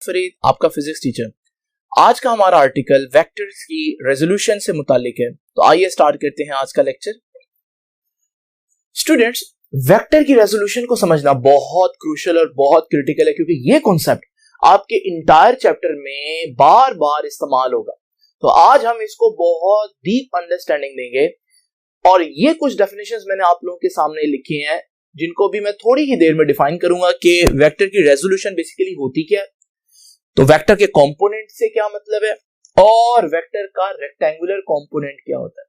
फरीद, आपका physics teacher. आज का हमारा आर्टिकल वेक्टर्स की रेजोल्यूशन से मुतालिक है, तो आइए स्टार्ट करते हैं आज का लेक्चर। स्टूडेंट्स, वेक्टर की रेजोल्यूशन को समझना बहुत क्रूशियल और बहुत क्रिटिकल है, क्योंकि ये कॉन्सेप्ट आपके इंटायर चैप्टर में बार बार इस्तेमाल होगा। तो आज हम इसको बहुत डीप अंडरस्टैंडिंग देंगे और ये कुछ डेफिनेशंस मैंने आप लोगों के सामने लिखी हैं, जिनको भी मैं थोड़ी ही देर में डिफाइन करूंगा कि वेक्टर की रेजोल्यूशन बेसिकली होती क्या है, तो वेक्टर के कंपोनेंट से क्या मतलब है और वेक्टर का रेक्टेंगुलर कंपोनेंट क्या होता है।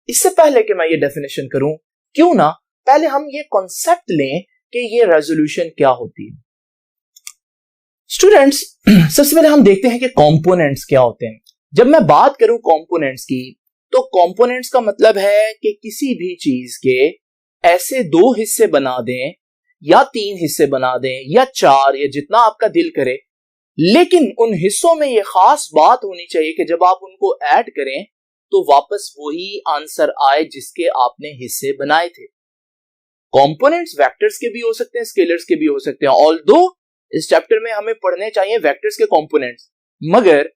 इससे पहले कि मैं ये डेफिनेशन करूं, क्यों ना पहले हम ये कॉन्सेप्ट लें कि ये रेजोल्यूशन क्या होती है। स्टूडेंट्स, सबसे पहले हम देखते हैं कि कंपोनेंट्स क्या होते हैं। जब मैं बात करूं कंपोनेंट्स की, तो कंपोनेंट्स का मतलब है कि किसी भी चीज के ऐसे दो हिस्से बना दें या तीन हिस्से बना दें या चार या जितना आपका दिल करे, लेकिन उन हिस्सों में ये खास बात होनी चाहिए कि जब आप उनको ऐड करें तो वापस वही आंसर आए जिसके आपने हिस्से बनाए थे। कंपोनेंट्स वेक्टर्स के भी हो सकते हैं, स्केलर्स के भी हो सकते हैं। ऑल्दो इस चैप्टर में हमें पढ़ने चाहिए वेक्टर्स के कंपोनेंट्स, मगर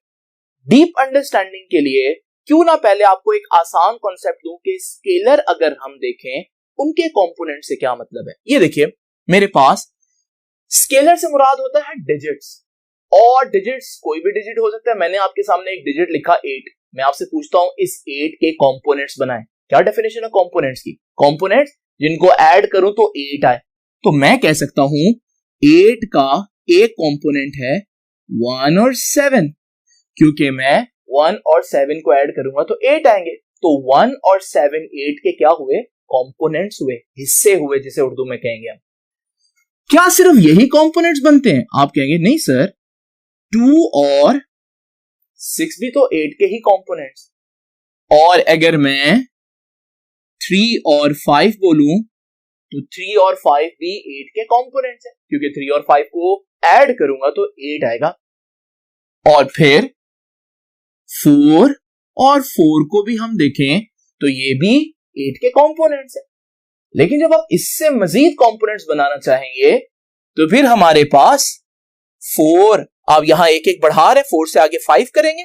डीप अंडरस्टैंडिंग के लिए क्यों ना पहले आपको एक आसान कॉन्सेप्ट दूं कि स्केलर अगर हम देखें उनके कंपोनेंट से क्या मतलब है। ये देखिए, मेरे पास स्केलर से मुराद होता है डिजिट्स, और डिजिट्स कोई भी डिजिट हो सकता है। मैंने आपके सामने एक डिजिट लिखा 8, मैं आपसे पूछता हूं इस 8 के कंपोनेंट्स बनाएं। क्या डेफिनेशन है कंपोनेंट्स की? कंपोनेंट्स जिनको ऐड करूं तो 8 आए, तो मैं कह सकता हूं 8 का एक कंपोनेंट है 1 और 7, क्योंकि मैं 1 और 7 को ऐड करूंगा तो 8 आएंगे। तो 1 और 7 8 के क्या हुए? कंपोनेंट्स हुए, हिस्से हुए, जिसे उर्दू में कहेंगे हम। क्या सिर्फ यही कंपोनेंट्स बनते हैं? आप कहेंगे नहीं सर, 2 और 6 भी तो 8 के ही कंपोनेंट्स। और अगर मैं 3 और 5 बोलूं तो 3 और 5 भी 8 के कंपोनेंट्स हैं, क्योंकि 3 और 5 को ऐड करूंगा तो 8 आएगा। और फिर 4 और 4 को भी हम देखें तो ये भी 8 के कंपोनेंट्स हैं। लेकिन जब आप इससे मजीद कंपोनेंट्स बनाना चाहेंगे तो फिर हमारे पास 4, आप यहां एक एक बढ़ा रहे हैं, 4 से आगे 5 करेंगे,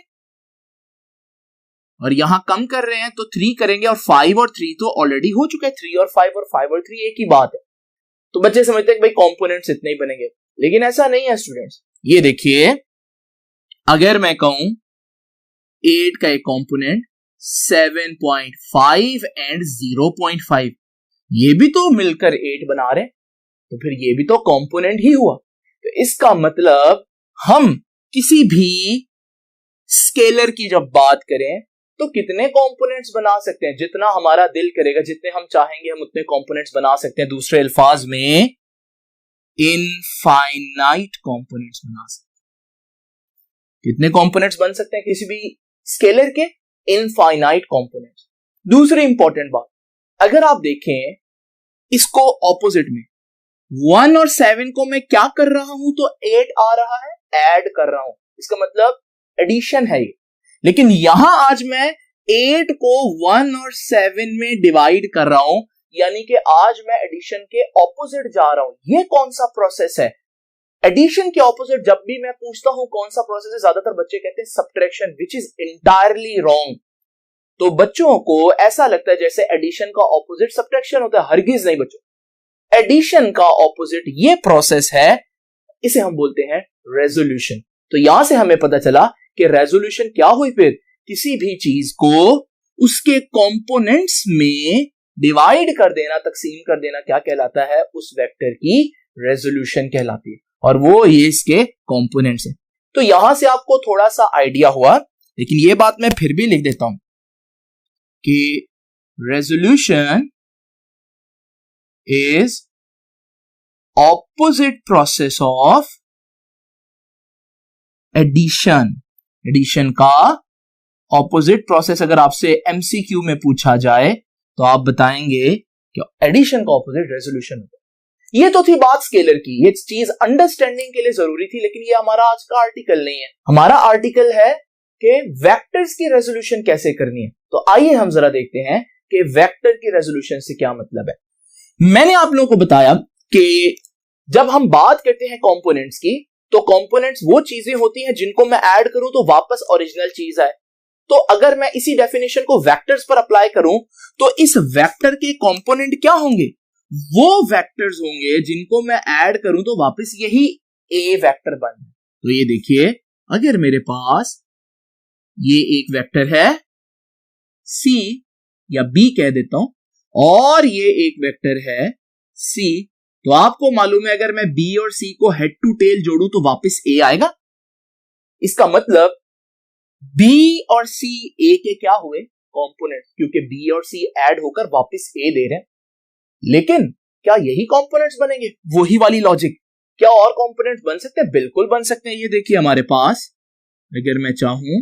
और यहां कम कर रहे हैं तो 3 करेंगे, और 5 और 3 तो ऑलरेडी हो चुका है। 3 और 5 और 5 और 3 एक ही बात है। तो बच्चे समझते हैं कि भाई कंपोनेंट्स इतने ही बनेंगे, लेकिन ऐसा नहीं है स्टूडेंट्स। ये देखिए, अगर मैं कहूं 8 का एक कंपोनेंट 7.5 एंड 0.5, ये भी तो मिलकर 8 बना रहे हैं, तो फिर ये भी तो कंपोनेंट ही हुआ। तो इसका मतलब हम किसी भी स्केलर की जब बात करें तो कितने कंपोनेंट्स बना सकते हैं? जितना हमारा दिल करेगा, जितने हम चाहेंगे हम उतने कंपोनेंट्स बना सकते हैं। दूसरे अल्फाज में इनफाइनाइट कंपोनेंट्स बना सकते हैं। कितने कंपोनेंट्स बन सकते हैं किसी भी स्केलर के? Infinite components. दूसरी इंपॉर्टेंट बात, अगर आप देखें इसको ऑपोजिट में, 1 और 7 को मैं क्या कर रहा हूं तो 8 आ रहा है, ऐड कर रहा हूं, इसका मतलब एडिशन है ये। लेकिन यहां आज मैं 8 को 1 और 7 में डिवाइड कर रहा हूं, यानी कि आज मैं एडिशन के ऑपोजिट जा रहा हूं। ये कौन सा प्रोसेस है? एडिशन के ऑपोजिट जब भी मैं पूछता हूं कौन सा प्रोसेस है, ज्यादातर बच्चे कहते हैं subtraction, which is entirely wrong. तो बच्चों को ऐसा लगता है जैसे एडिशन का ऑपोजिट सब्ट्रैक्शन होता है। हरगिज नहीं बच्चों, एडिशन का ऑपोजिट ये प्रोसेस है, इसे हम बोलते हैं रेजोल्यूशन। तो यहां से हमें पता चला कि रेजोल्यूशन क्या हुई, फिर किसी भी चीज को उसके कंपोनेंट्स में डिवाइड कर देना, तकसीम कर देना, क्या कहलाता है? उस वेक्टर की रेजोल्यूशन कहलाती है, और वो ये इसके कंपोनेंट्स हैं। तो यहां से आपको थोड़ा सा आइडिया हुआ, लेकिन ये बात मैं फिर भी लिख देता हूं कि resolution is opposite process of addition। Addition का ऑपोजिट प्रोसेस अगर आपसे एमसीक्यू में पूछा जाए तो आप बताएंगे कि एडिशन का ऑपोजिट रेजोल्यूशन होता है। ये तो थी बात स्केलर की, ये चीज अंडरस्टैंडिंग के लिए जरूरी थी, लेकिन ये हमारा आज का आर्टिकल नहीं है। हमारा आर्टिकल है कि वेक्टर्स की रेजोल्यूशन कैसे करनी है। तो आइए हम जरा देखते हैं कि वेक्टर की रेजोल्यूशन से क्या मतलब है। मैंने आप लोगों को बताया कि जब हम बात करते हैं कंपोनेंट्स की तो कंपोनेंट्स वो चीजें होती हैं जिनको मैं ऐड करूं तो वापस ओरिजिनल चीज आए। तो अगर मैं इसी डेफिनेशन को वेक्टर्स पर अप्लाई करूं तो इस वेक्टर के कंपोनेंट क्या होंगे, वो वेक्टर्स होंगे जिनको मैं ऐड करूं तो वापस यही ए वेक्टर बने। तो ये देखिए, अगर मेरे पास ये एक वेक्टर है सी या बी कह देता हूं, और ये एक वेक्टर है सी, तो आपको मालूम है अगर मैं बी और सी को हेड टू टेल जोड़ूं तो वापस ए आएगा। इसका मतलब बी और सी ए के क्या हुए, कंपोनेंट, क्योंकि बी और सी ऐड होकर वापस ए दे रहे हैं। लेकिन क्या यही कंपोनेंट्स बनेंगे, वही वाली लॉजिक, क्या और कंपोनेंट्स बन सकते हैं? बिल्कुल बन सकते हैं। ये देखिए हमारे पास, अगर मैं चाहूं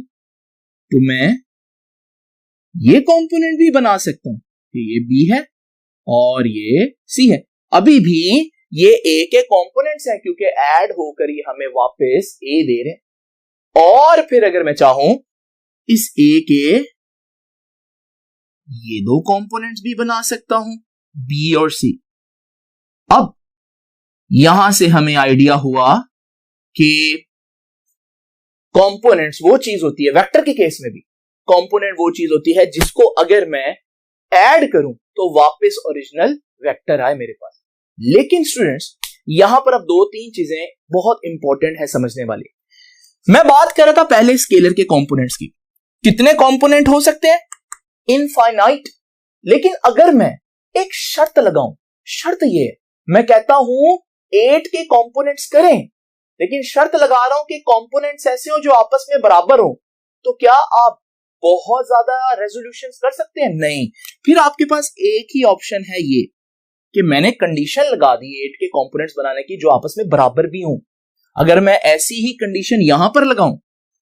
तो मैं ये कंपोनेंट भी बना सकता हूं कि ये बी है और ये सी है। अभी भी ये ए के कंपोनेंट्स हैं क्योंकि ऐड होकर ये हमें वापस ए दे रहे हैं। और फिर अगर मैं चाहूं इस ए के ये दो कंपोनेंट्स भी बना सकता हूं, बी और सी। अब यहां से हमें आइडिया हुआ कि कंपोनेंट्स वो चीज होती है, वेक्टर के केस में भी कंपोनेंट वो चीज होती है जिसको अगर मैं ऐड करूं तो वापस ओरिजिनल वेक्टर आए मेरे पास। लेकिन स्टूडेंट्स यहां पर अब दो तीन चीजें बहुत इंपॉर्टेंट है समझने वाली। मैं बात कर रहा था पहले स्केलर के कंपोनेंट्स की, कितने कंपोनेंट हो सकते हैं, इनफाइनाइट। लेकिन अगर मैं एक शर्त लगाऊं, शर्त ये है, मैं कहता हूं 8 के कंपोनेंट्स करें, लेकिन शर्त लगा रहा हूं कि कंपोनेंट्स ऐसे हो जो आपस में बराबर हो, तो क्या आप बहुत ज्यादा रेजोल्यूशंस कर सकते हैं? नहीं। फिर आपके पास एक ही ऑप्शन है ये कि मैंने कंडीशन लगा दी 8 के कंपोनेंट्स बनाने की जो आपस में बराबर भी हों। अगर मैं ऐसी ही कंडीशन यहां पर लगाऊं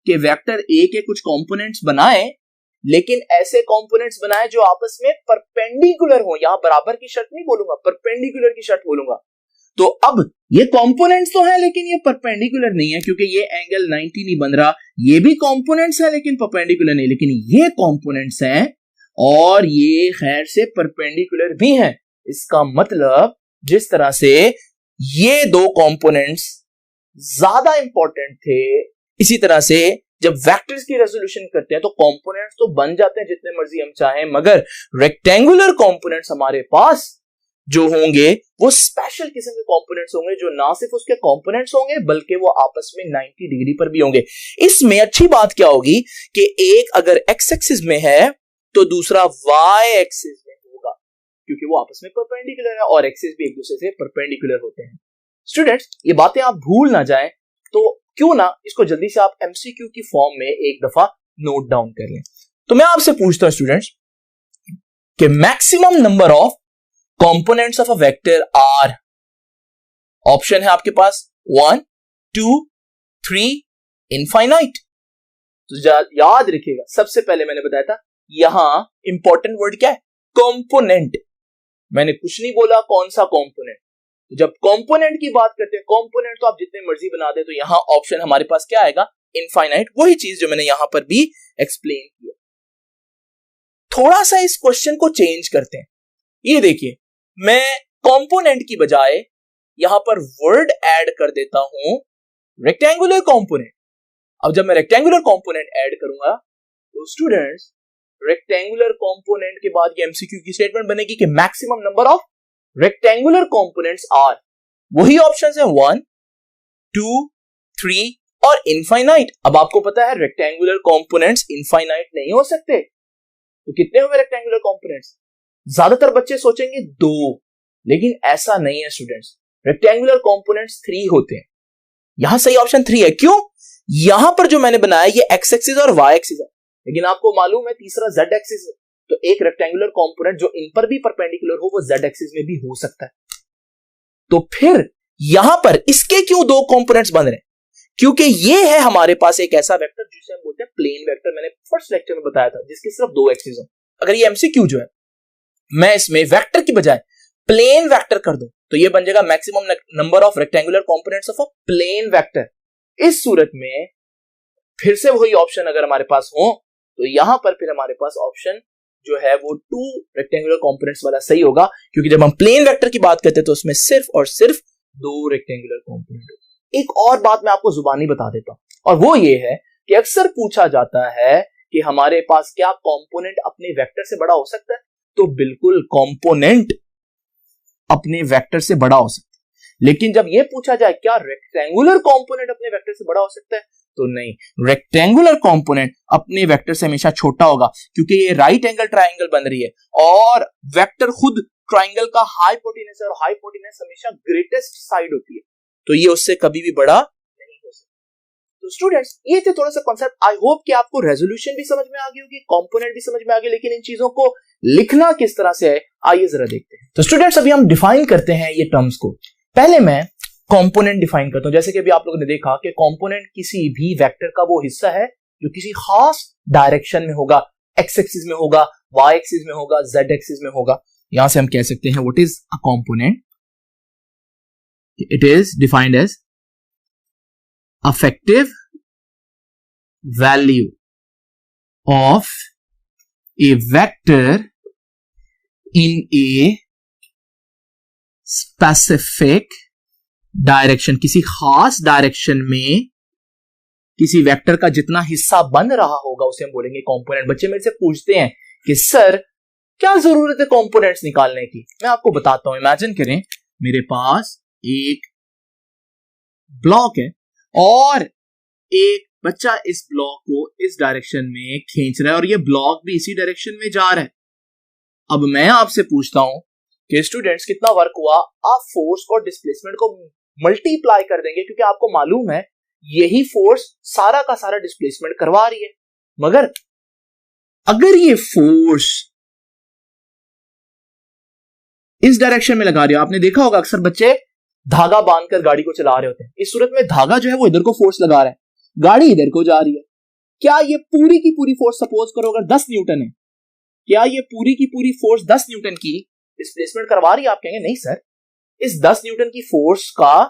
कि वेक्टर ए के कुछ कंपोनेंट्स बनाए, लेकिन ऐसे कंपोनेंट्स बनाए जो आपस में परपेंडिकुलर हो, यहां बराबर की शर्त नहीं बोलूंगा, परपेंडिकुलर की शर्त बोलूंगा, तो अब ये कंपोनेंट्स तो है लेकिन ये परपेंडिकुलर नहीं है क्योंकि ये एंगल 90 नहीं बन रहा। ये भी कंपोनेंट्स है लेकिन परपेंडिकुलर नहीं, लेकिन ये कंपोनेंट्स हैं और ये खैर से परपेंडिकुलर भी हैं। इसका मतलब जिस तरह से ये दो कंपोनेंट्स ज्यादा इंपॉर्टेंट थे, इसी तरह से जब वेक्टर्स की रेजोल्यूशन करते हैं तो कंपोनेंट्स तो बन जाते हैं जितने मर्जी हम चाहें, मगर रेक्टेंगुलर कंपोनेंट्स हमारे पास जो होंगे वो स्पेशल किस्म के कंपोनेंट्स होंगे जो ना सिर्फ उसके कंपोनेंट्स होंगे बल्कि वो आपस में 90 डिग्री पर भी होंगे। इसमें अच्छी बात क्या होगी कि एक अगर एक्स एक्सिस में है तो दूसरा वाई एक्सिस में होगा क्योंकि वो आपस में परपेंडिकुलर है और एक्सिस भी एक दूसरे से परपेंडिकुलर होते हैं। स्टूडेंट्स ये बातें आप भूल ना जाएं, तो क्यों ना इसको जल्दी से आप एमसीक्यू की फॉर्म में एक दफा नोट डाउन कर लें। तो मैं आपसे पूछता हूं स्टूडेंट्स कि maximum number of components of a vector are, option है आपके पास 1, 2, 3, इनफाइनाइट। तो याद रखिएगा, सबसे पहले मैंने बताया था यहां इंपॉर्टेंट वर्ड क्या है, कंपोनेंट। मैंने कुछ नहीं बोला कौन सा कंपोनेंट। जब कंपोनेंट की बात करते हैं, कंपोनेंट तो आप जितने मर्जी बना दे, तो यहां ऑप्शन हमारे पास क्या आएगा, इनफाइनाइट। वही चीज जो मैंने यहां पर भी एक्सप्लेन किया। थोड़ा सा इस क्वेश्चन को चेंज करते हैं। ये देखिए, मैं कंपोनेंट की बजाय यहां पर वर्ड ऐड कर देता हूं रेक्टेंगुलर कंपोनेंट। अब जब मैं रेक्टेंगुलर कंपोनेंट ऐड करूंगा तो स्टूडेंट्स रेक्टेंगुलर कंपोनेंट के बाद ये एमसीक्यू की स्टेटमेंट बनेगी कि maximum number of rectangular components are, वही ऑप्शंस हैं 1, 2, 3 और इनफाइनाइट। अब आपको पता है रेक्टेंगुलर कंपोनेंट्स इनफाइनाइट नहीं हो सकते, तो कितने हुए रेक्टेंगुलर कंपोनेंट्स? ज्यादातर बच्चे सोचेंगे 2, लेकिन ऐसा नहीं है स्टूडेंट्स। रेक्टेंगुलर कंपोनेंट्स 3 होते हैं। यहां सही ऑप्शन 3 है। क्यों? यहां पर जो मैंने बनाया ये एक्स एक्सिस और वाई एक्सिस है, लेकिन आपको मालूम है तीसरा जेड एक्सिस है, तो एक रेक्टेंगुलर कंपोनेंट जो इन पर भी परपेंडिकुलर हो वो जेड एक्सिस में भी हो सकता है। तो फिर यहां पर इसके क्यों 2 कंपोनेंट्स बन रहे हैं? क्योंकि ये है हमारे पास एक ऐसा वेक्टर जिसे हम बोलते हैं प्लेन वेक्टर। मैंने फर्स्ट लेक्चर में बताया था जिसके सिर्फ 2 एक्सिस हो। अगर ये एमसीक्यू जो है मैं इसमें वेक्टर की बजाय प्लेन वेक्टर कर दूं तो ये बन जाएगा maximum number of rectangular components of a plane vector. इस सूरत में फिर से वही ऑप्शन अगर हमारे पास हो तो यहां पर फिर हमारे पास ऑप्शन जो है वो 2 रेक्टेंगुलर कंपोनेंट्स वाला सही होगा, क्योंकि जब हम प्लेन वेक्टर की बात करते हैं तो उसमें सिर्फ और सिर्फ 2 रेक्टेंगुलर कंपोनेंट। एक और बात मैं आपको जुबानी बता देता हूं, और वो ये है कि अक्सर पूछा जाता है कि हमारे पास क्या कंपोनेंट अपने वेक्टर से बड़ा हो सकता है? तो बिल्कुल, कंपोनेंट अपने वेक्टर से बड़ा हो सकता है। लेकिन जब यह पूछा जाए क्या रेक्टेंगुलर कंपोनेंट अपने वेक्टर से बड़ा हो सकता है, तो नहीं, रेक्टेंगुलर कंपोनेंट अपने वेक्टर से हमेशा छोटा होगा, क्योंकि ये राइट एंगल ट्राइंगल बन रही है और वेक्टर खुद ट्राइंगल का हाइपोटेनस है, और हाइपोटेनस हमेशा ग्रेटेस्ट साइड होती है, तो ये उससे कभी भी बड़ा नहीं हो सकता। तो स्टूडेंट्स, ये थे थोड़ा सा कॉन्सेप्ट। आई होप कि आपको रेजोल्यूशन भी समझ में आ गई होगी, कंपोनेंट भी समझ में आ गई, लेकिन इन चीजों को लिखना किस तरह से है आइए जरा देखते हैं। तो स्टूडेंट्स, अभी हम डिफाइन करते हैं ये टर्म्स को। पहले मैं कंपोनेंट डिफाइन करता हूं। जैसे कि अभी आप लोगों ने देखा कि कंपोनेंट किसी भी वेक्टर का वो हिस्सा है जो किसी खास डायरेक्शन में होगा, एक्स एक्सिस में होगा, वाई एक्सिस में होगा, जेड एक्सिस में होगा। यहां से हम कह सकते हैं what is a component, it is defined as affective value of a vector in a specific direction. किसी खास डायरेक्शन में किसी वेक्टर का जितना हिस्सा बन रहा होगा उसे हम बोलेंगे कंपोनेंट। बच्चे मेरे से पूछते हैं कि सर क्या जरूरत है कंपोनेंट्स निकालने की? मैं आपको बताता हूं। इमेजिन करें मेरे पास एक ब्लॉक है और एक बच्चा इस ब्लॉक को इस डायरेक्शन में खींच रहा है और ये ब्लॉक भी इसी डायरेक्शन में जा रहा है। अब मैं आपसे पूछता हूं कि स्टूडेंट्स कितना वर्क हुआ? आप फोर्स और डिस्प्लेसमेंट को मल्टीप्लाई कर देंगे, क्योंकि आपको मालूम है यही फोर्स सारा का सारा डिस्प्लेसमेंट करवा रही है। मगर अगर ये फोर्स इस डायरेक्शन में लगा रही हो, आपने देखा होगा अक्सर बच्चे धागा बांधकर गाड़ी को चला रहे होते हैं। इस सूरत में धागा जो है वो इधर को फोर्स लगा रहा है, गाड़ी इधर को जा रही है। क्या ये पूरी की पूरी फोर्स, सपोज करो अगर 10 न्यूटन है, क्या ये पूरी की पूरी फोर्स 10 न्यूटन की डिस्प्लेसमेंट करवा रही है? आप कहेंगे नहीं सर, इस 10 न्यूटन की फोर्स का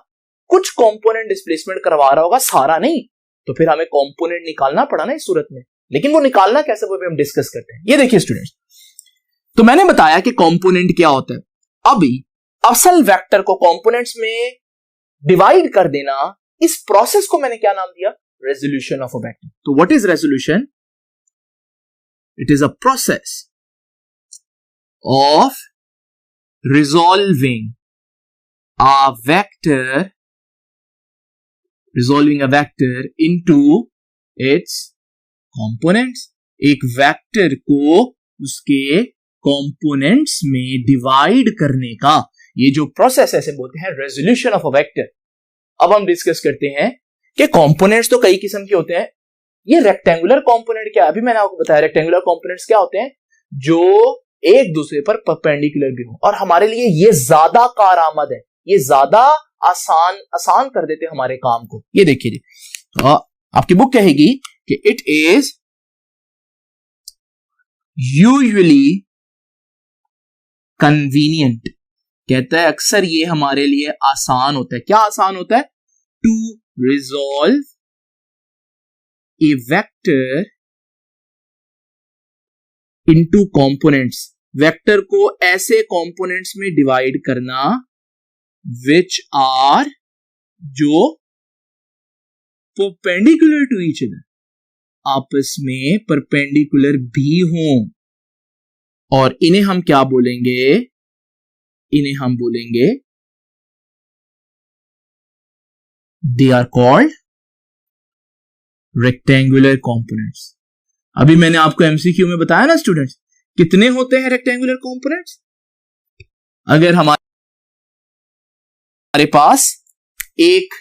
कुछ कंपोनेंट डिस्प्लेसमेंट करवा रहा होगा, सारा नहीं। तो फिर हमें कंपोनेंट निकालना पड़ा ना इस सूरत में। लेकिन वो निकालना कैसे, वो भी हम डिस्कस करते हैं। ये देखिए स्टूडेंट्स, तो मैंने बताया कि कंपोनेंट क्या होता है। अभी असल वेक्टर को कंपोनेंट्स में डिवाइड कर देना, इस प्रोसेस को मैंने क्या नाम दिया? Resolution of a vector. तो what is resolution? It is a process of resolving a vector into its components। एक वेक्टर को उसके कंपोनेंट्स में डिवाइड करने का ये जो प्रोसेस है, इसे बोलते हैं रेजोल्यूशन ऑफ अ वेक्टर। अब हम डिस्कस करते हैं कि कंपोनेंट्स तो कई किस्म के होते हैं। ये रेक्टेंगुलर कंपोनेंट क्या है? अभी मैंने आपको बताया रेक्टेंगुलर कंपोनेंट्स क्या होते हैं, जो एक दूसरे पर परपेंडिकुलर भी हो, और हमारे लिए ये ज्यादा कारआमद है, ये ज्यादा आसान कर देते हैं हमारे काम को। ये देखिए जी, आपकी बुक कहेगी कि इट इज यूजुअली कन्वीनियंट। कहता है अक्सर ये हमारे लिए आसान होता है। क्या आसान होता है? To resolve a vector into components. Vector को ऐसे कंपोनेंट्स में डिवाइड करना विच आर, जो परपेंडिकुलर टू ईच अदर, आपस में परपेंडिकुलर भी हों। और इन्हें हम क्या बोलेंगे? इन्हें हम बोलेंगे they are called rectangular components. अभी मैंने आपको एमसीक्यू में बताया ना स्टूडेंट्स, कितने होते हैं रेक्टेंगुलर कंपोनेंट्स? अगर हमारे पास एक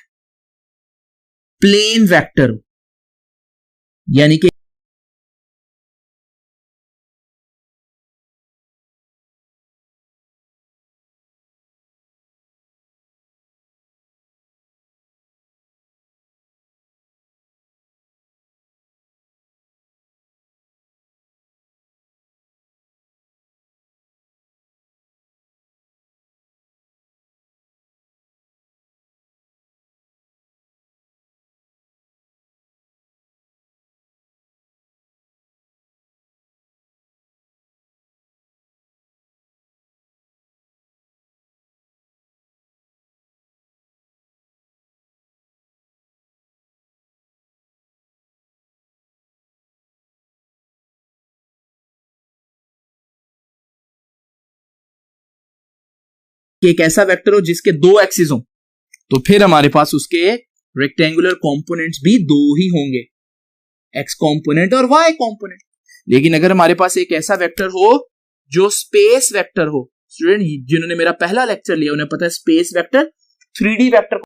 प्लेन वेक्टर हो, यानी कि कि एक ऐसा वेक्टर हो जिसके दो एक्सिस हो, तो फिर हमारे पास उसके रेक्टेंगुलर कंपोनेंट्स भी दो ही होंगे, एक्स कंपोनेंट और वाई कंपोनेंट। लेकिन अगर हमारे पास एक ऐसा वेक्टर हो जो स्पेस वेक्टर हो, स्टूडेंट जिन्होंने मेरा पहला लेक्चर लिया उन्हें पता है स्पेस वेक्टर 3D वेक्टर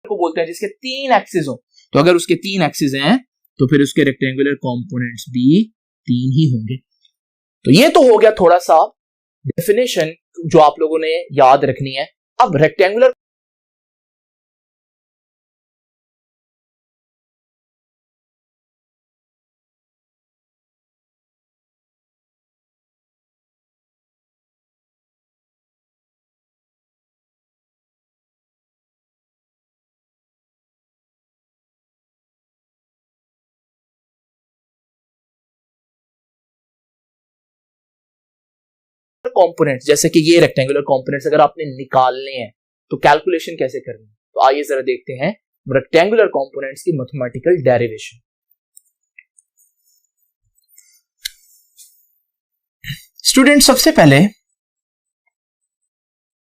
को बोलते हैं जिसके तीन एक्सिस हो। तो अगर उसके तीन एक्सिस हैं तो फिर उसके रेक्टेंगुलर कंपोनेंट्स भी तीन ही होंगे। तो ये तो हो गया थोड़ा सा डेफिनेशन जो आप लोगों ने याद रखनी है। अब रेक्टेंगुलर कंपोनेंट्स जैसे कि ये रेक्टेंगुलर कंपोनेंट्स अगर आपने निकालने हैं तो कैलकुलेशन कैसे करनी है, तो आइए जरा देखते हैं रेक्टेंगुलर कंपोनेंट्स की मैथमेटिकल डेरिवेशन। स्टूडेंट सबसे पहले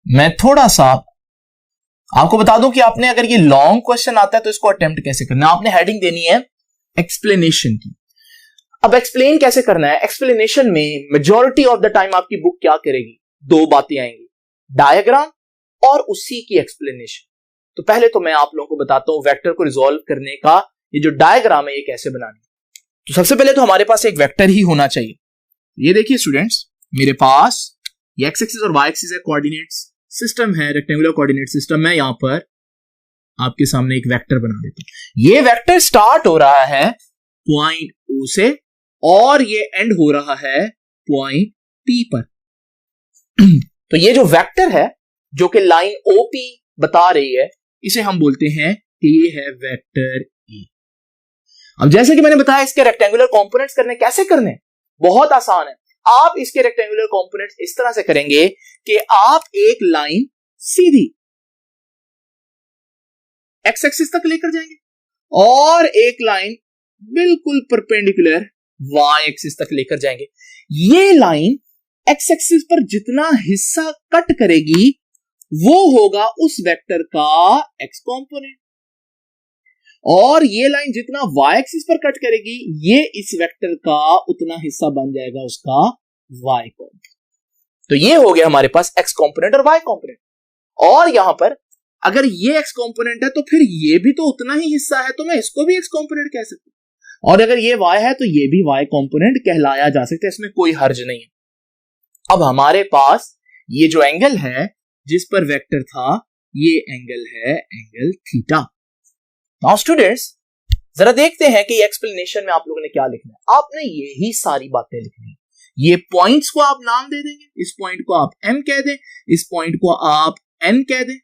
मैं थोड़ा सा आपको बता दूं कि आपने अगर ये लॉन्ग क्वेश्चन आता है तो इसको अटेम्प्ट कैसे करना है। आपने हेडिंग देनी है एक्सप्लेनेशन की। अब एक्सप्लेन कैसे करना है, एक्सप्लेनेशन में मेजॉरिटी ऑफ द टाइम आपकी बुक क्या करेगी, दो बातें आएंगी, डायग्राम और उसी की एक्सप्लेनेशन। तो पहले तो मैं आप लोगों को बताता हूं वेक्टर को रिजॉल्व करने का ये जो डायग्राम है ये कैसे बनानी है। तो सबसे पहले तो हमारे पास एक वेक्टर ही होना चाहिए। ये देखिए स्टूडेंट्स, मेरे पास ये एक्स एक्सिस और वाई एक्सिस है, कोऑर्डिनेट्स सिस्टम है, रेक्टेंगुलर कोऑर्डिनेट सिस्टम। मैं यहां पर आपके सामने एक वेक्टर बना देता हूं। ये वेक्टर स्टार्ट हो रहा है पॉइंट ओ से और ये एंड हो रहा है पॉइंट पी पर। तो ये जो वेक्टर है जो कि लाइन ओपी बता रही है, इसे हम बोलते हैं कि ये है वेक्टर ए। अब जैसे कि मैंने बताया इसके रेक्टेंगुलर कंपोनेंट्स करने कैसे करने, बहुत आसान है। आप इसके रेक्टेंगुलर कंपोनेंट्स इस तरह से करेंगे कि आप एक लाइन सीधी एक्स एक्सिस तक लेकर जाएंगे और एक लाइन बिल्कुल परपेंडिकुलर वाई एक्सिस तक लेकर जाएंगे। ये लाइन एक्स एक्सिस पर जितना हिस्सा कट करेगी वो होगा उस वेक्टर का एक्स कंपोनेंट, और ये लाइन जितना वाई एक्सिस पर कट करेगी ये इस वेक्टर का उतना हिस्सा बन जाएगा उसका वाई कंपोनेंट। तो ये हो गया हमारे पास एक्स कंपोनेंट और वाई कंपोनेंट। और यहां पर अगर ये एक्स कंपोनेंट है तो फिर ये भी तो उतना ही हिस्सा है, तो मैं इसको भी एक्स कंपोनेंट कह सकता हूं। और अगर ये y है तो ये भी y कंपोनेंट कहलाया जा सकता है, इसमें कोई हर्ज नहीं है। अब हमारे पास ये जो एंगल है जिस पर वेक्टर था ये एंगल है एंगल थीटा। नाउ स्टूडेंट्स जरा देखते हैं कि एक्सप्लेनेशन में आप लोगों ने क्या लिखना है। आपने यही सारी बातें लिखनी है। ये पॉइंट्स को आप नाम दे देंगे, इस पॉइंट को आप m कह दें, इस पॉइंट को आप n कह दें।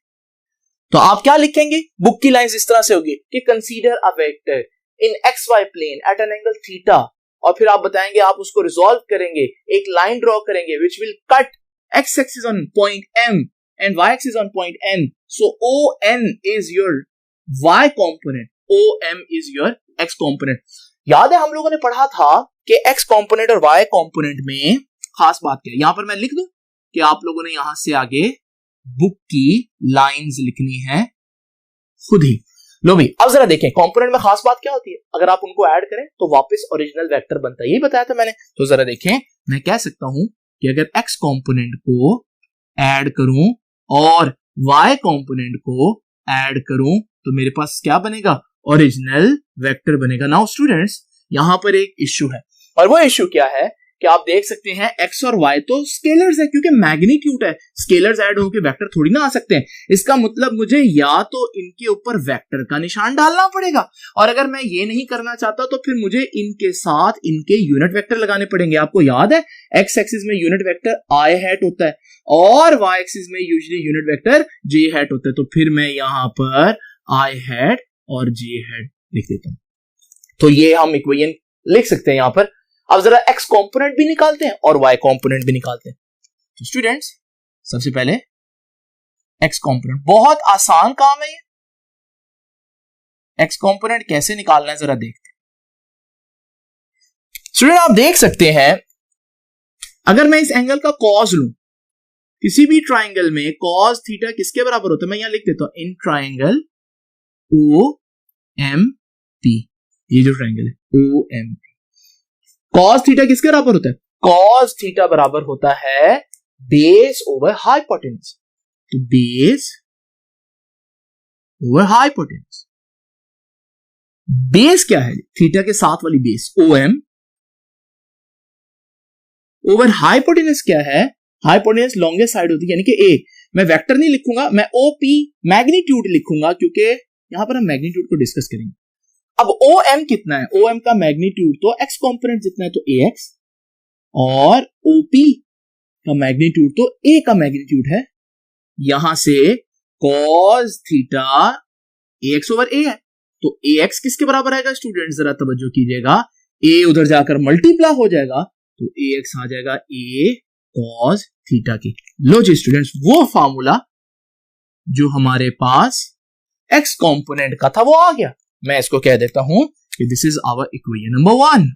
तो आप क्या लिखेंगे, बुक की लाइंस इस तरह से होगी कि consider a vector in XY plane at an angle theta, और फिर आप बताएंगे आप उसको रिजॉल्व करेंगे, एक लाइन ड्रॉ करेंगे which will cut x axis on point m and y axis on point n, so ON is your y component, OM is your x component. याद है हम लोगों ने पढ़ा था कि x कंपोनेंट और y कंपोनेंट में खास बात क्या है। यहां पर मैं लिख दूं कि आप लोगों ने यहां से आगे बुक की लाइंस लिखनी है खुद ही। लो भाई अब जरा देखें कंपोनेंट में खास बात क्या होती है, अगर आप उनको ऐड करें तो वापस ओरिजिनल वेक्टर बनता है, यही बताया था मैंने। तो जरा देखें, मैं कह सकता हूं कि अगर x कंपोनेंट को ऐड करूं और y कंपोनेंट को ऐड करूं तो मेरे पास क्या बनेगा, ओरिजिनल वेक्टर बनेगा। नाउ स्टूडेंट्स यहां पर एक इश्यू है, और वो इश्यू क्या है कि आप देख सकते हैं x और y तो स्केलर्स है, क्योंकि मैग्नीट्यूड है, स्केलर्स ऐड होकर वेक्टर थोड़ी ना आ सकते हैं। इसका मतलब मुझे या तो इनके ऊपर वेक्टर का निशान डालना पड़ेगा, और अगर मैं ये नहीं करना चाहता तो फिर मुझे इनके साथ इनके यूनिट वेक्टर लगाने पड़ेंगे। आपको याद है x एक्सिस में यूनिट वेक्टर i हैट होता है और y एक्सिस में usually unit vector j hat होता है। तो फिर मैं यहां पर i हैट और j हैट लिख देता हूं। तो ये हम इक्वेशन लिख सकते हैं यहां पर। अब जरा x कंपोनेंट भी निकालते हैं और y कंपोनेंट भी निकालते हैं। तो स्टूडेंट्स सबसे पहले x कंपोनेंट, बहुत आसान काम है ये। x कंपोनेंट कैसे निकालना है जरा देखते हैं। स्टूडेंट आप देख सकते हैं, अगर मैं इस एंगल का कॉस लूं, किसी भी ट्राइंगल में कॉस थीटा किसके बराबर होता है, मैं यहां लिख देता हूं इन ट्राइंगल OMP, ये जो ट्राइंगल है OMP, कॉस थीटा किसके बराबर होता है, कॉस थीटा बराबर होता है बेस ओवर हाइपोटेन्यूज। तो बेस ओवर हाइपोटेन्यूज, बेस क्या है, थीटा के साथ वाली बेस OM, ओवर हाइपोटेन्यूज क्या है, हाइपोटेन्यूज लॉन्गेस्ट साइड होती है यानी कि A। मैं वेक्टर नहीं लिखूंगा, मैं OP मैग्नीट्यूड लिखूंगा, क्योंकि यहां पर हम मैग्नीट्यूड को डिस्कस करेंगे। अब OM कितना है, OM का मैग्नीट्यूड तो x कंपोनेंट जितना है तो AX, और OP का मैग्नीट्यूड तो A का मैग्नीट्यूड है। यहां से cos theta AX over A है, तो AX किसके बराबर आएगा स्टूडेंट, जरा तवज्जो कीजिएगा, A उधर जाकर मल्टीप्लाई हो जाएगा तो AX आ जाएगा A cos थीटा की। लो जी स्टूडेंट्स, वो फार्मूला जो हमारे पास x कंपोनेंट का था वो आ गया। मैं इसको कह देता हूं कि this is our equation number 1।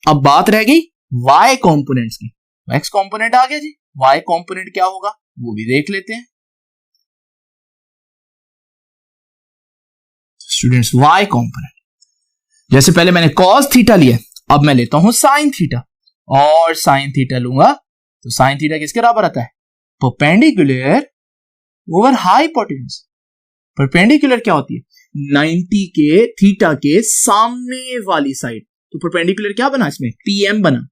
अब बात रह गई y कंपोनेंट्स की। x कंपोनेंट आ गया जी, y कंपोनेंट क्या होगा वो भी देख लेते हैं। स्टूडेंट्स y कंपोनेंट, जैसे पहले मैंने cos थीटा लिया, अब मैं लेता हूं sin थीटा, और sin थीटा लूंगा तो sin थीटा किसके बराबर आता है, परपेंडिकुलर ओवर हाइपोटेन्यूज। परपेंडिकुलर क्या होती है, 90 के थीटा के सामने वाली साइड, तो परपेंडिकुलर क्या बना इसमें, PM बना।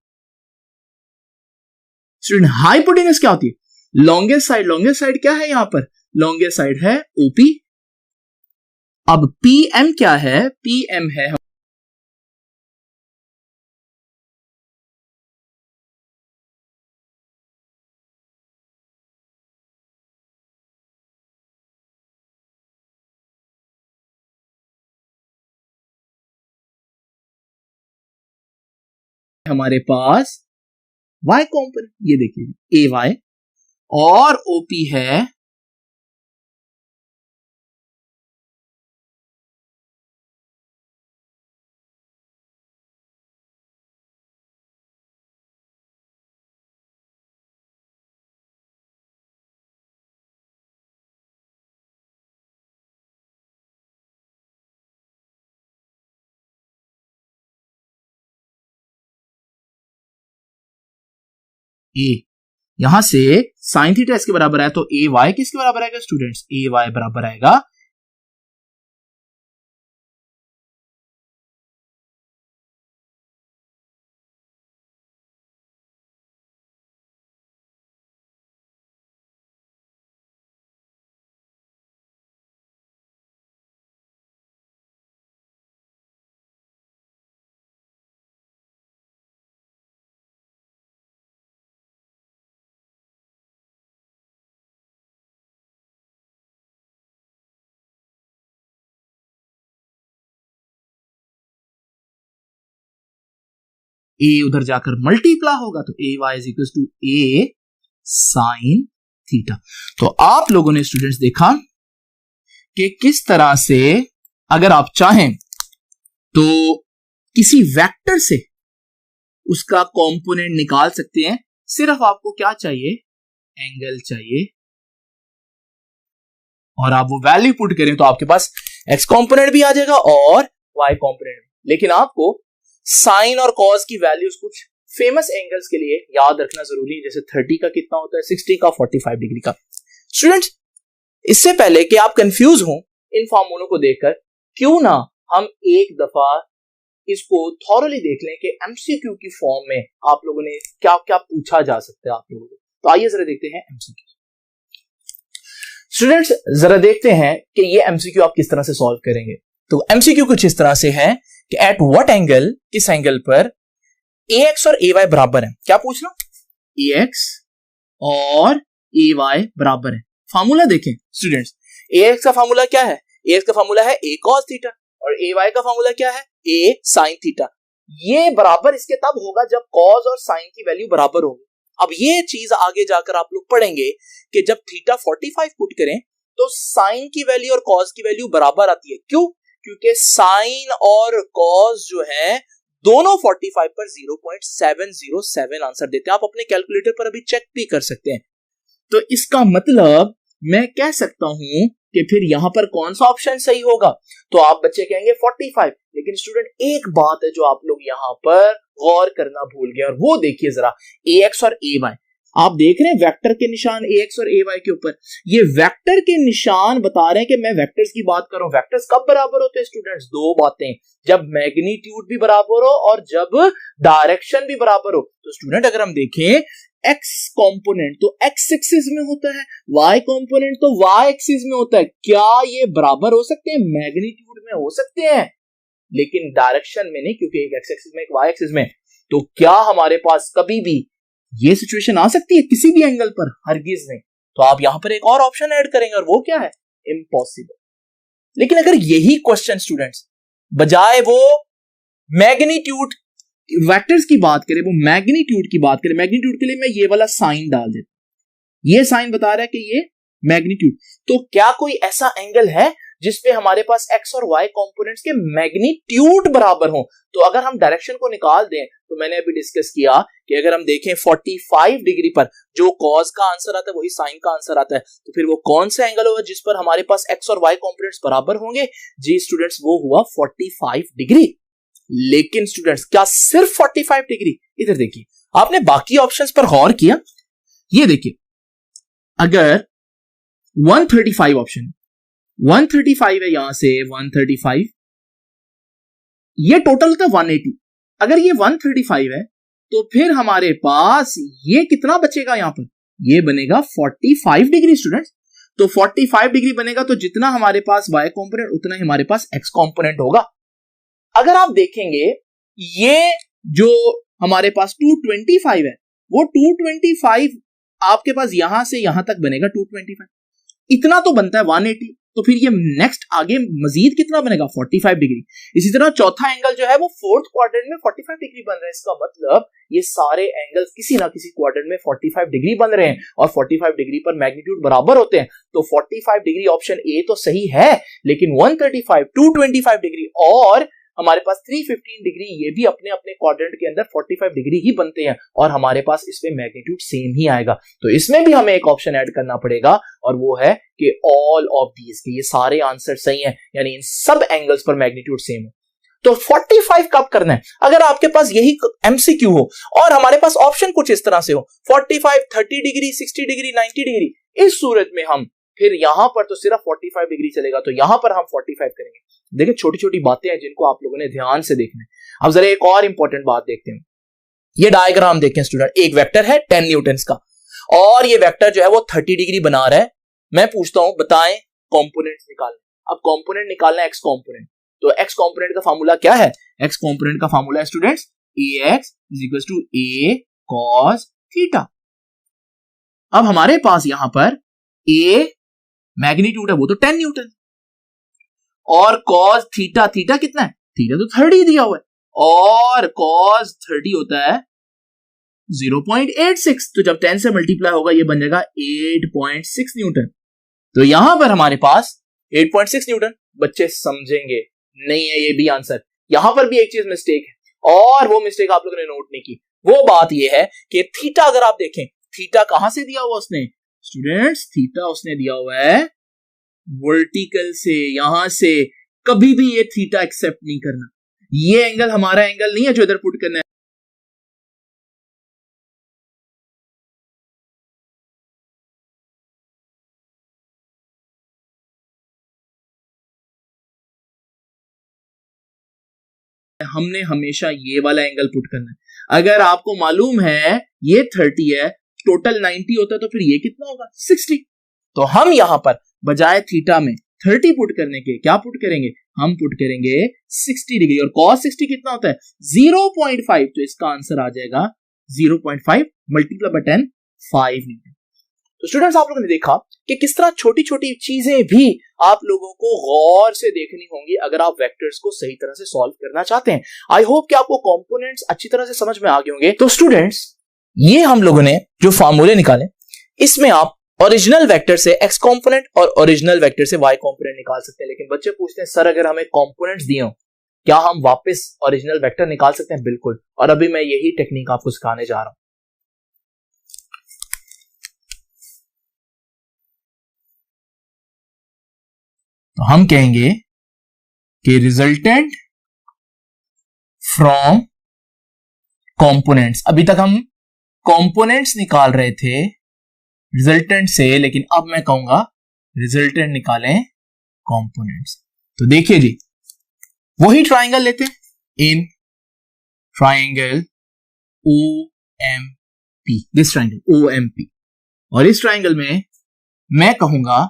स्टूडेंट हाइपोटेन्यूज क्या होती है, लॉन्गेस्ट साइड, लॉन्गेस्ट साइड क्या है यहां पर, लॉन्गेस्ट साइड है OP। अब PM क्या है, PM है हमारे पास y कंपोनेंट, ये देखिए AY, और OP है A। यहां से sin थीटा इसके बराबर है तो AY किसके बराबर आएगा स्टूडेंट्स, AY बराबर आएगा A उधर जाकर मल्टीप्लाई होगा तो AY is equal to A sin theta. तो आप लोगों ने स्टूडेंट्स देखा कि किस तरह से अगर आप चाहें तो किसी वेक्टर से उसका कंपोनेंट निकाल सकते हैं। सिर्फ आपको क्या चाहिए, एंगल चाहिए, और आप वो वैल्यू पुट करें तो आपके पास x कंपोनेंट भी आ जाएगा और y कंपोनेंट भी। लेकिन आपको साइन और कॉस की वैल्यूज कुछ फेमस एंगल्स के लिए याद रखना जरूरी है, जैसे 30 का कितना होता है, 60 का, 45 डिग्री का। स्टूडेंट्स इससे पहले कि आप कंफ्यूज हो इन फार्मूलों को देखकर, क्यों ना हम एक दफा इसको थॉरली देख लें कि एमसीक्यू की फॉर्म में आप लोगों ने क्या क्या पूछा जा सकता है आप लोगों को। तो आइए जरा देखते हैं एमसीक्यू। स्टूडेंट्स जरा देखते हैं कि ये एमसीक्यू आप किस तरह से सॉल्व करेंगे। तो एमसीक्यू कुछ इस तरह से है कि एट व्हाट एंगल, किस एंगल पर ax और ay बराबर है। क्या पूछना, ax और ay बराबर है। फार्मूला देखें स्टूडेंट्स, ax का फार्मूला क्या है, ax का फार्मूला है a cos थीटा और ay का फार्मूला क्या है, a sin थीटा। ये बराबर इसके तब होगा जब cos और sin की वैल्यू बराबर होगी। अब ये चीज आगे जाकर आप लोग पढ़ेंगे कि जब थीटा 45 पुट करें तो साइन की वैल्यू और कॉस की वैल्यू बराबर आती है। क्यों? क्योंकि साइन और कॉस जो है दोनों 45 पर 0.707 आंसर देते हैं। आप अपने कैलकुलेटर पर अभी चेक भी कर सकते हैं। तो इसका मतलब मैं कह सकता हूं कि फिर यहां पर कौन सा ऑप्शन सही होगा। तो आप बच्चे कहेंगे 45, लेकिन स्टूडेंट एक बात है जो आप लोग यहां पर गौर करना भूल गए, और वो देखिए जरा ax और ay। आप देख रहे हैं वेक्टर के निशान ax और ay के ऊपर, ये वेक्टर के निशान बता रहे हैं कि मैं वेक्टर्स की बात कर रहा हूं। वेक्टर्स कब बराबर होते हैं स्टूडेंट्स? दो बातें, जब मैग्नीट्यूड भी बराबर हो और जब डायरेक्शन भी बराबर हो। तो स्टूडेंट अगर हम देखें x कंपोनेंट तो x एक्सिस में होता है, y कंपोनेंट तो y एक्सिस में होता है। क्या ये बराबर हो सकते हैं? मैग्नीट्यूड में हो सकते हैं, लेकिन डायरेक्शन में नहीं, क्योंकि एक x एक्सिस में एक y एक्सिस में। तो क्या हमारे पास कभी भी ये सिचुएशन आ सकती है किसी भी एंगल पर? हरगिज नहीं। तो आप यहां पर एक और ऑप्शन ऐड करेंगे, और वो क्या है? इम्पॉसिबल। लेकिन अगर यही क्वेश्चन स्टूडेंट्स बजाय वो मैग्नीट्यूड वेक्टर्स की बात करें, वो मैग्नीट्यूड की बात करें, मैग्नीट्यूड के लिए मैं ये वाला साइन डाल देता हूं। ये साइन बता रहा है कि ये मैग्नीट्यूड। तो क्या कोई ऐसा एंगल है जिसपे हमारे पास x और y कंपोनेंट्स के मैग्नीट्यूड बराबर हो? तो अगर हम डायरेक्शन को निकाल दें, तो मैंने अभी डिस्कस किया कि अगर हम देखें 45 डिग्री पर जो कॉस का आंसर आता है वही साइन का आंसर आता है। तो फिर वो कौन सा एंगल होगा जिस पर हमारे पास x और y कंपोनेंट्स बराबर होंगे? जी स्टूडेंट्स, वो हुआ 45 डिग्री। लेकिन स्टूडेंट्स क्या सिर्फ 45 डिग्री? इधर देखिए, आपने बाकी ऑप्शंस पर गौर किया? ये देखिए, अगर 135 ऑप्शन 135 है, यहां से 135, ये टोटल होता है 180। अगर ये 135 है तो फिर हमारे पास ये कितना बचेगा? यहां पर ये बनेगा 45 डिग्री स्टूडेंट्स। तो 45 डिग्री बनेगा तो जितना हमारे पास y कंपोनेंट उतना ही हमारे पास x कंपोनेंट होगा। अगर आप देखेंगे ये जो हमारे पास 225 है, वो 225 आपके पास यहां से यहां तक बनेगा 225, इतना तो बनता है 180। तो फिर ये नेक्स्ट आगे मजीद कितना बनेगा? 45 डिग्री। इसी तरह चौथा एंगल जो है वो फोर्थ क्वाड्रेंट में 45 डिग्री बन रहा है। इसका मतलब ये सारे एंगल्स किसी ना किसी क्वाड्रेंट में 45 डिग्री बन रहे हैं, और 45 डिग्री पर मैग्नीट्यूड बराबर होते हैं। तो 45 डिग्री ऑप्शन ए तो सही है, लेकिन 135, 225 डिग्री और हमारे पास 315 डिग्री ये भी अपने अपने क्वाड्रेंट के अंदर 45 डिग्री ही बनते हैं, और हमारे पास इसमें मैग्नीट्यूड सेम ही आएगा। तो इसमें भी हमें एक ऑप्शन ऐड करना पड़ेगा, और वो है कि ऑल ऑफ दीज, के ये सारे आंसर सही हैं, यानी इन सब एंगल्स पर मैग्नीट्यूड सेम है। तो 45 कब करना है? अगर आपके पास यही एमसीक्यू हो और हमारे पास ऑप्शन कुछ इस तरह से हो 45, 30 डिग्री, 60 डिग्री, 90 डिग्री, इस सूरत में हम फिर यहां पर तो सिर्फ 45 डिग्री चलेगा, तो यहां पर हम 45 करेंगे। देखिए छोटी छोटी बातें हैं जिनको आप लोगों ने ध्यान से देखना है। अब जरा एक और इंपॉर्टेंट बात देखते हैं। ये डायग्राम देखें स्टूडेंट, एक वेक्टर है 10 न्यूटन का, और ये वेक्टर जो है वो 30 डिग्री बना रहा है। मैं पूछता हूं बताएं कंपोनेंट्स निकालना। अब कंपोनेंट निकालना है एक्स कंपोनेंट, तो एक्स कंपोनेंट का फार्मूला क्या है? एक्स कंपोनेंट का फार्मूला है students ax = a cos theta. अब हमारे पास यहां पर a मैग्नीट्यूड है, वो तो 10 न्यूटन, और cos थीटा, थीटा कितना है? थीटा तो 30 दिया हुआ है, और cos 30 होता है 0.86। तो जब 10 से मल्टीप्लाई होगा ये बन जाएगा 8.6 न्यूटन। तो यहां पर हमारे पास 8.6 न्यूटन। बच्चे समझेंगे नहीं है ये भी आंसर। यहां पर भी एक चीज मिस्टेक है, और वो मिस्टेक आप लोगों ने नोट नहीं की। वो बात ये है कि थीटा अगर आप देखें, थीटा कहां से दिया हुआ उसने? स्टूडेंट्स थीटा उसने दिया हुआ है वर्टिकल से, यहां से। कभी भी ये थीटा एक्सेप्ट नहीं करना, ये एंगल हमारा एंगल नहीं है जो इधर पुट करना है। हमने हमेशा ये वाला एंगल पुट करना है। अगर आपको मालूम है ये 30 है, टोटल 90 होता है, तो फिर ये कितना होगा 60। तो हम यहां पर बजाय थीटा में 30 पुट करने के क्या पुट करेंगे, हम पुट करेंगे 60 डिग्री। और cos 60 कितना होता है 0.5, तो इसका आंसर आ जाएगा 0.5 मल्टीप्लाई बाय 10 5 न्यूटन। तो स्टूडेंट्स आप लोगों ने देखा कि किस तरह छोटी छोटी चीजें भी आप लोगों को गौर से देखनी होंगी अगर आप वेक्टर्स को सही तरह से सॉल्व करना चाहते हैं। आई होप कि आपको कंपोनेंट्स अच्छी तरह से समझ में आ गए होंगे। तो स्टूडेंट्स ये हम लोगों ने जो फार्मूले निकाले, इसमें आप ओरिजिनल वेक्टर से एक्स कंपोनेंट और ओरिजिनल वेक्टर से वाई कंपोनेंट निकाल सकते हैं। लेकिन बच्चे पूछते हैं सर अगर हमें कंपोनेंट्स दिए हो क्या हम वापस ओरिजिनल वेक्टर निकाल सकते हैं? बिल्कुल, और अभी मैं यही टेक्निक आपको सिखाने जा रहा हूं। तो हम कहेंगे कि रिजल्टेंट फ्रॉम कंपोनेंट्स, अभी तक हम कंपोनेंट्स निकाल रहे थे रिजल्टेंट से, लेकिन अब मैं कहूंगा रिजल्टेंट निकालें कंपोनेंट्स। तो देखिए जी, वही ट्राइंगल लेते हैं, in triangle OMP, this triangle OMP, और इस ट्राइंगल में मैं कहूंगा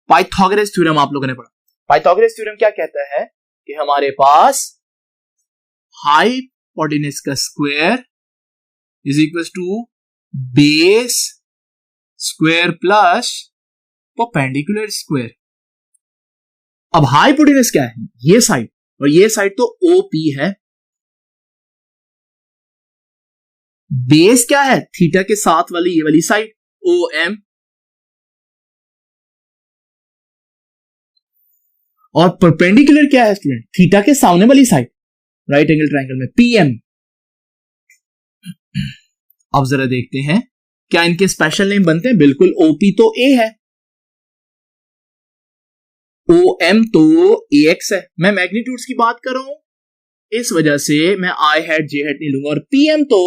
पाइथागोरस थ्योरम आप लोगों ने पढ़ा। पाइथागोरस थ्योरम क्या कहता है कि हमारे पास हाइपोटेन्यूज का square is equal to base square plus perpendicular square. अब हाइपोटेन्यूज क्या है, ये साइड, और ये साइड तो OP है। बेस क्या है, थीटा के साथ वाली ये वाली साइड OM, और परपेंडिकुलर क्या है स्टूडेंट, थीटा के सामने वाली साइड राइट एंगल ट्राइंगल में PM। अब जरा देखते हैं क्या इनके स्पेशल नेम बनते हैं। बिल्कुल, OP तो A है, OM तो AX है। मैं मैग्नीट्यूड्स की बात कर रहा हूं, इस वजह से मैं I हैट J हैट नहीं लूंगा, और PM तो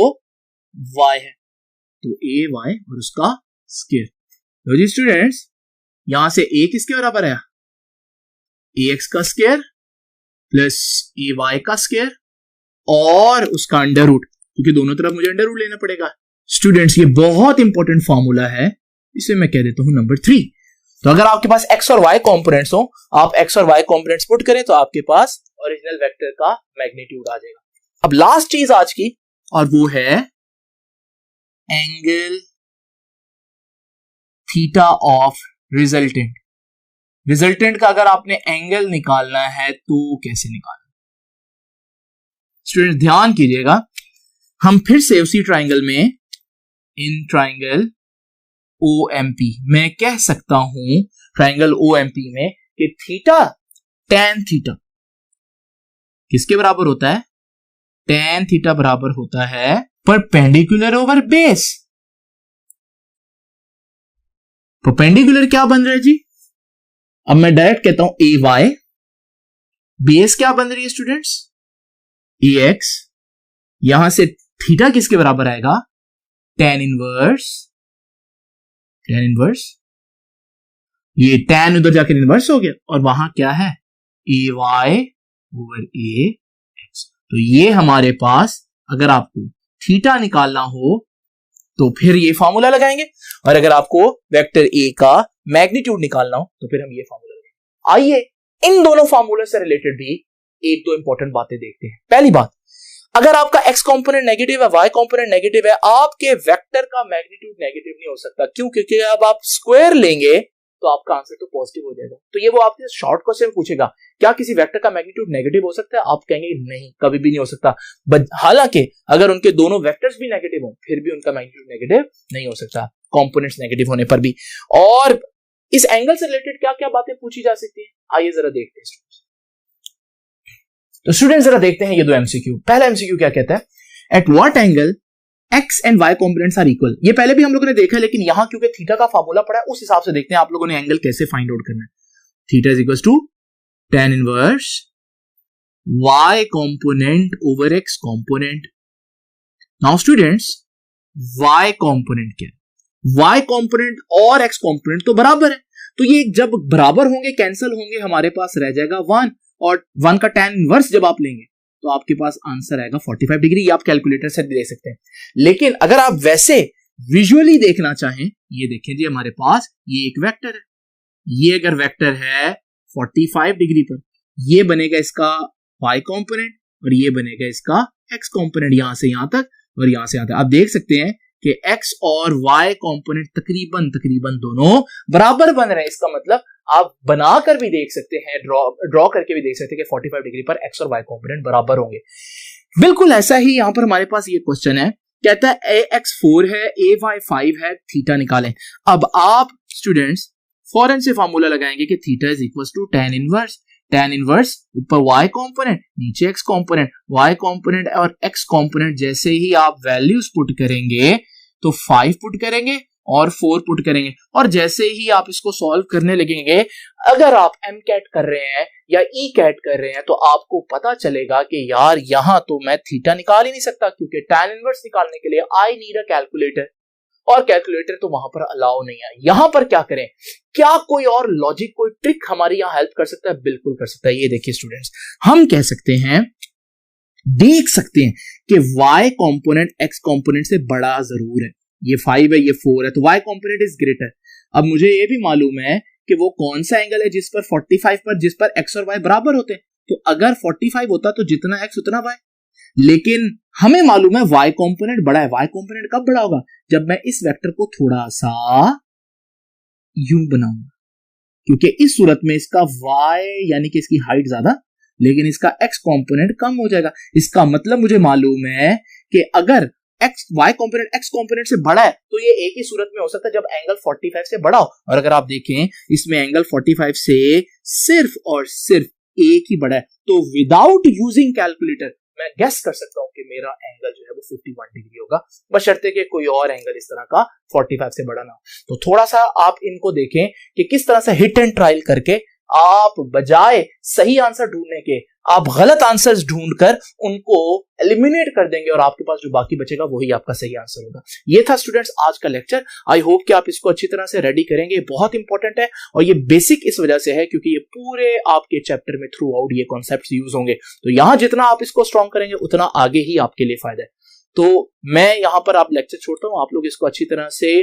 Y है, तो AY और उसका स्क्वायर। तो जी स्टूडेंट्स यहां से A किसके बराबर है, AX का स्क्वायर प्लस AY का स्क्वायर और उसका अंडर रूट, क्योंकि दोनों तरफ मुझे अंडर रूट लेना पड़ेगा। स्टूडेंट्स ये बहुत इंपॉर्टेंट फॉर्मूला है, इसे मैं कह देता हूं नंबर 3। तो अगर आपके पास x और y कंपोनेंट्स हो, आप x और y कंपोनेंट्स पुट करें तो आपके पास ओरिजिनल वेक्टर का मैग्नीट्यूड आ जाएगा। अब लास्ट चीज आज की, और वो है angle theta of resultant. Resultant का अगर आपने एंगल निकालना है तो कैसे निकालना? स्टूडेंट ध्यान कीजिएगा, हम फिर से उसी ट्राइंगल में, इन ट्राइंगल OMP, मैं कह सकता हूं ट्राइंगल OMP में कि थीटा tan थीटा किसके बराबर होता है, tan थीटा बराबर होता है परपेंडिकुलर ओवर बेस। परपेंडिकुलर क्या बन रहा है जी, अब मैं डायरेक्ट कहता हूं AY, बेस क्या बन रही है स्टूडेंट्स AX, यहां से थीटा किसके बराबर आएगा tan इनवर्स, ये tan उधर जाकर इनवर्स हो गया, और वहां क्या है AY ओवर AX। तो ये हमारे पास अगर आपको थीटा निकालना हो तो फिर ये फॉर्मूला लगाएंगे, और अगर आपको वेक्टर A का मैग्नीट्यूड निकालना हो तो फिर हम ये फॉर्मूला लगाएंगे। आइए इन दोनों फॉर्मूले से रिलेटेड भी एक दो इंपॉर्टेंट बातें देखते हैं। पहली बात, अगर आपका x कंपोनेंट नेगेटिव है, y कंपोनेंट नेगेटिव है, आपके वेक्टर का मैग्नीट्यूड नेगेटिव नहीं हो सकता। क्यों? क्योंकि अब आप स्क्वायर लेंगे तो आपका आंसर तो पॉजिटिव हो जाएगा। तो ये वो आपसे शॉर्ट क्वेश्चन पूछेगा, क्या किसी वेक्टर का मैग्नीट्यूड नेगेटिव हो सकता है? आप कहेंगे नहीं, कभी भी नहीं हो सकता। हालांकि अगर उनके दोनों वेक्टर्स भी नेगेटिव हो फिर भी उनका मैग्नीट्यूड नेगेटिव नहीं हो सकता, कंपोनेंट्स नेगेटिव होने पर भी। और इस एंगल से रिलेटेड क्या क्या बातें पूछी जा सकती है, आइए जरा देखते हैं। तो स्टूडेंट जरा देखते हैं ये दो एमसीक्यू। पहला एमसीक्यू क्या कहता है, at what angle X and Y components are equal. ये पहले भी हम लोगों ने देखा है, लेकिन यहां क्योंकि थीटा का फार्मूला पड़ा है उस हिसाब से देखते हैं आप लोगों ने एंगल कैसे फाइंड आउट करना है। Theta is equal to tan inverse y component over x component. Now students y component क्या है, y कंपोनेंट और x कंपोनेंट तो बराबर है, तो ये जब बराबर होंगे कैंसिल होंगे, हमारे पास रह जाएगा 1, और 1 का tan इनवर्स जब आप लेंगे तो आपके पास आंसर आएगा 45 डिग्री। ये आप कैलकुलेटर से देख सकते हैं। लेकिन अगर आप वैसे विजुअली देखना चाहें, ये देखें जी, हमारे पास ये एक वेक्टर है, ये अगर वेक्टर है 45 डिग्री पर, ये बनेगा इसका y कंपोनेंट और ये बनेगा इसका x कंपोनेंट, यहां से यहां तक और यहां से यहां तक। आप देख सकते हैं कि x और y कंपोनेंट तकरीबन दोनों बराबर बन रहे हैं। इसका मतलब आप बनाकर भी देख सकते हैं, ड्रॉ करके भी देख सकते हैं कि 45 डिग्री पर x और y कंपोनेंट बराबर होंगे। बिल्कुल ऐसा ही यहां पर हमारे पास ये क्वेश्चन है, कहता है ax 4 है, ay 5 है, थीटा निकालें। अब आप स्टूडेंट्स फौरन से फार्मूला लगाएंगे कि theta is equal to tan inverse ऊपर y कंपोनेंट नीचे x कंपोनेंट, y कंपोनेंट और x कंपोनेंट जैसे ही आप वैल्यूज पुट करेंगे तो 5 पुट करेंगे और 4 पुट करेंगे, और जैसे ही आप इसको सॉल्व करने लगेंगे, अगर आप MCAT कर रहे हैं या ECAT कर रहे हैं तो आपको पता चलेगा कि यार यहां तो मैं थीटा निकाल ही नहीं सकता, क्योंकि tan इनवर्स निकालने के लिए आई नीड अ कैलकुलेटर, और कैलकुलेटर तो वहां पर अलाउ नहीं है। यहां पर क्या करें, क्या कोई और लॉजिक, कोई ट्रिक हमारी यहां हेल्प कर सकता है? बिल्कुल कर सकता है। ये देखिए स्टूडेंट्स, हम कह सकते हैं, देख सकते हैं कि y कंपोनेंट x कंपोनेंट से बड़ा जरूर है। ये 5 है, ये 4 है, तो y कंपोनेंट इज ग्रेटर। अब मुझे ये भी मालूम है कि वो कौन सा एंगल है जिस पर 45 पर, जिस पर x और y बराबर होते हैं। तो अगर 45 होता तो जितना x उतना y, लेकिन हमें मालूम है y कंपोनेंट बड़ा है। y कंपोनेंट कब बड़ा होगा? जब मैं इस वेक्टर को थोड़ा सा यूं बनाऊंगा, क्योंकि इस सूरत में इसका y यानी कि इसकी हाइट ज्यादा, लेकिन इसका x कंपोनेंट कम हो जाएगा। इसका मतलब मुझे मालूम है कि अगर y कंपोनेंट x कंपोनेंट से बड़ा है तो ये एक ही सूरत में हो सकता है जब एंगल 45 से बड़ा हो। और अगर आप देखें इसमें एंगल 45 से सिर्फ और सिर्फ एक ही बड़ा है, तो विदाउट यूजिंग कैलकुलेटर मैं गेस कर सकता हूं कि मेरा एंगल जो है वो 51 डिग्री होगा, बशर्ते कि कोई और एंगल इस तरह का 45 से बड़ा ना हो। तो थोड़ा सा आप इनको देखें कि किस तरह से हिट एंड ट्रायल करके आप बजाय सही आंसर ढूंढने के आप गलत आंसर्स ढूंढकर उनको एलिमिनेट कर देंगे, और आपके पास जो बाकी बचेगा वही आपका सही आंसर होगा। ये था स्टूडेंट्स आज का लेक्चर। आई होप कि आप इसको अच्छी तरह से रेडी करेंगे। बहुत इंपॉर्टेंट है, और ये बेसिक इस वजह से है क्योंकि ये पूरे आपके चैप्टर में थ्रू आउट ये कॉन्सेप्ट्स यूज होंगे। तो यहां जितना आप इसको स्ट्रॉन्ग करेंगे उतना आगे ही आपके लिए फायदा है। तो मैं यहां पर आप लेक्चर छोड़ता हूं, आप लोग इसको अच्छी तरह से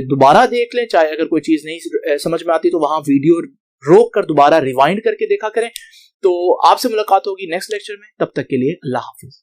दोबारा देख लें। चाहे अगर कोई चीज नहीं समझ में आती तो वहां वीडियो रोक कर दोबारा रिवाइंड करके देखा करें। तो आपसे मुलाकात होगी नेक्स्ट लेक्चर में, तब तक के लिए अल्लाह हाफिज।